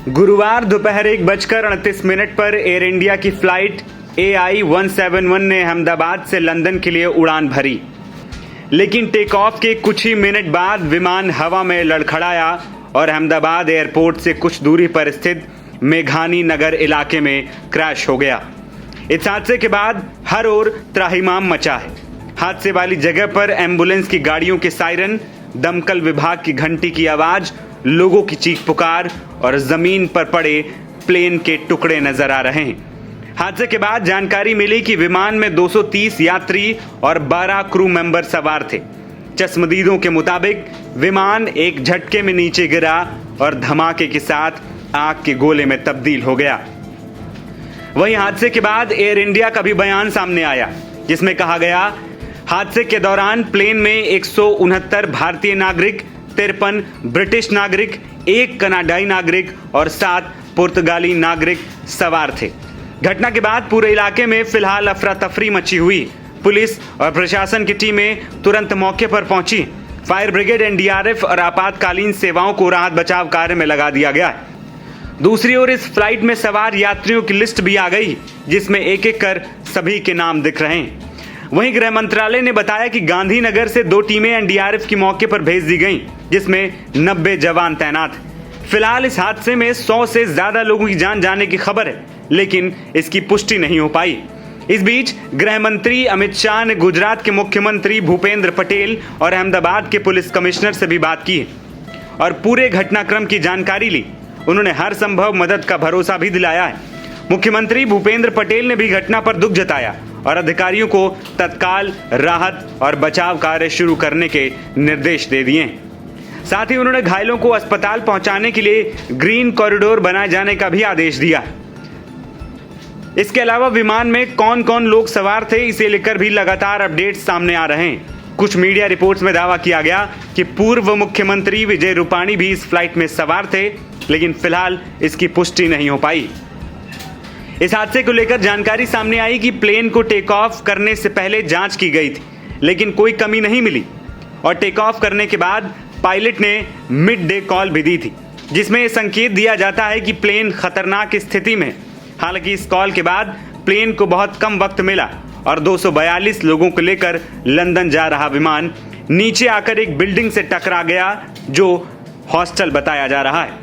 गुरुवार दोपहर 1:38 पर एयर इंडिया की फ्लाइट AI 171 ने अहमदाबाद से लंदन के लिए उड़ान भरी, लेकिन टेक ऑफ के कुछ ही मिनट बाद विमान हवा में लड़खड़ाया और अहमदाबाद एयरपोर्ट से कुछ दूरी पर स्थित मेघानी नगर इलाके में क्रैश हो गया। इस हादसे के बाद हर ओर त्राहिमाम मचा है। हादसे वाली जगह पर एम्बुलेंस की गाड़ियों के सायरन, दमकल विभाग की घंटी की आवाज, लोगों की चीख पुकार और जमीन पर पड़े प्लेन के टुकड़े नजर आ रहे हैं। हादसे के बाद जानकारी मिली कि विमान में 230 यात्री और 12 क्रू मेंबर सवार थे। चश्मदीदों के मुताबिक विमान एक झटके में नीचे गिरा और धमाके के साथ आग के गोले में तब्दील हो गया। वहीं हादसे के बाद एयर इंडिया का भी बयान सामने आया, जिसमें कहा गया, हादसे के दौरान प्लेन में 169 भारतीय नागरिक, 53 ब्रिटिश नागरिक, 1 कनाडाई नागरिक और 7 पुर्तगाली नागरिक सवार थे। घटना के बाद पूरे इलाके में फिलहाल अफरा तफरी मची हुई। पुलिस और प्रशासन की टीमें तुरंत मौके पर पहुंची। फायर ब्रिगेड, NDRF और आपातकालीन सेवाओं को राहत बचाव कार्य में लगा दिया गया है। दूसरी ओर इस फ्लाइट में सवार यात्रियों की लिस्ट भी आ गई, जिसमें एक एक कर सभी के नाम दिख रहे हैं। वहीं गृह मंत्रालय ने बताया कि गांधीनगर से 2 टीमें NDRF की मौके पर भेज दी गईं, जिसमें 90 जवान तैनात। फिलहाल इस हादसे में 100 से ज्यादा लोगों की जान जाने की खबर है, लेकिन इसकी पुष्टि नहीं हो पाई। इस बीच गृह मंत्री अमित शाह ने गुजरात के मुख्यमंत्री भूपेंद्र पटेल और अहमदाबाद के पुलिस कमिश्नर से भी बात की और पूरे घटनाक्रम की जानकारी ली। उन्होंने हर संभव मदद का भरोसा भी दिलाया है। मुख्यमंत्री भूपेंद्र पटेल ने भी घटना पर दुख जताया और अधिकारियों को तत्काल राहत और बचाव कार्य शुरू करने के निर्देश दे दिए। साथ ही उन्होंने घायलों को अस्पताल पहुंचाने के लिए ग्रीन कॉरिडोर बनाए जाने का भी आदेश दिया। इसके अलावा विमान में कौन कौन लोग सवार थे, इसे लेकर भी लगातार अपडेट्स सामने आ रहे हैं। कुछ मीडिया रिपोर्ट्स में दावा किया गया कि पूर्व मुख्यमंत्री विजय रूपाणी भी इस फ्लाइट में सवार थे, लेकिन फिलहाल इसकी पुष्टि नहीं हो पाई। इस हादसे को लेकर जानकारी सामने आई कि प्लेन को टेक ऑफ करने से पहले जांच की गई थी, लेकिन कोई कमी नहीं मिली और टेक ऑफ करने के बाद पायलट ने मिड डे कॉल भी दी थी, जिसमें यह संकेत दिया जाता है कि प्लेन खतरनाक स्थिति में। हालांकि इस कॉल के बाद प्लेन को बहुत कम वक्त मिला और 242 लोगों को लेकर लंदन जा रहा विमान नीचे आकर एक बिल्डिंग से टकरा गया, जो हॉस्टल बताया जा रहा है।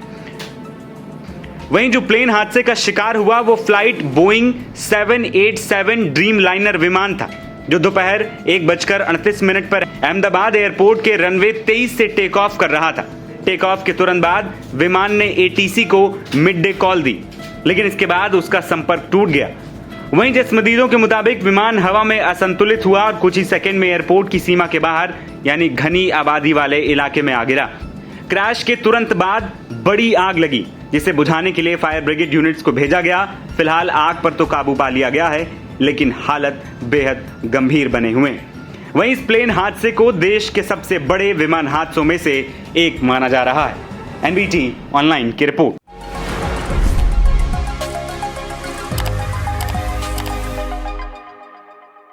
वहीं जो प्लेन हादसे का शिकार हुआ वो फ्लाइट बोइंग 787 ड्रीम लाइनर विमान था, जो दोपहर 1:38 पर अहमदाबाद एयरपोर्ट के रनवे 23 से टेक ऑफ कर रहा था। टेक ऑफ के तुरंत बाद विमान ने ATC को मिड डे कॉल दी, लेकिन इसके बाद उसका संपर्क टूट गया। वहीं चश्मदीदों के मुताबिक विमान हवा में असंतुलित हुआ और कुछ ही सेकंड में एयरपोर्ट की सीमा के बाहर यानी घनी आबादी वाले इलाके में आ गिरा। क्रैश के तुरंत बाद बड़ी आग लगी, जिसे बुझाने के लिए फायर ब्रिगेड यूनिट्स को भेजा गया। फिलहाल आग पर तो काबू पा लिया गया है, लेकिन हालत बेहद गंभीर बने हुए हैं। वहीं इस प्लेन हादसे को देश के सबसे बड़े विमान हादसों में से एक माना जा रहा है। NBT ऑनलाइन की रिपोर्ट।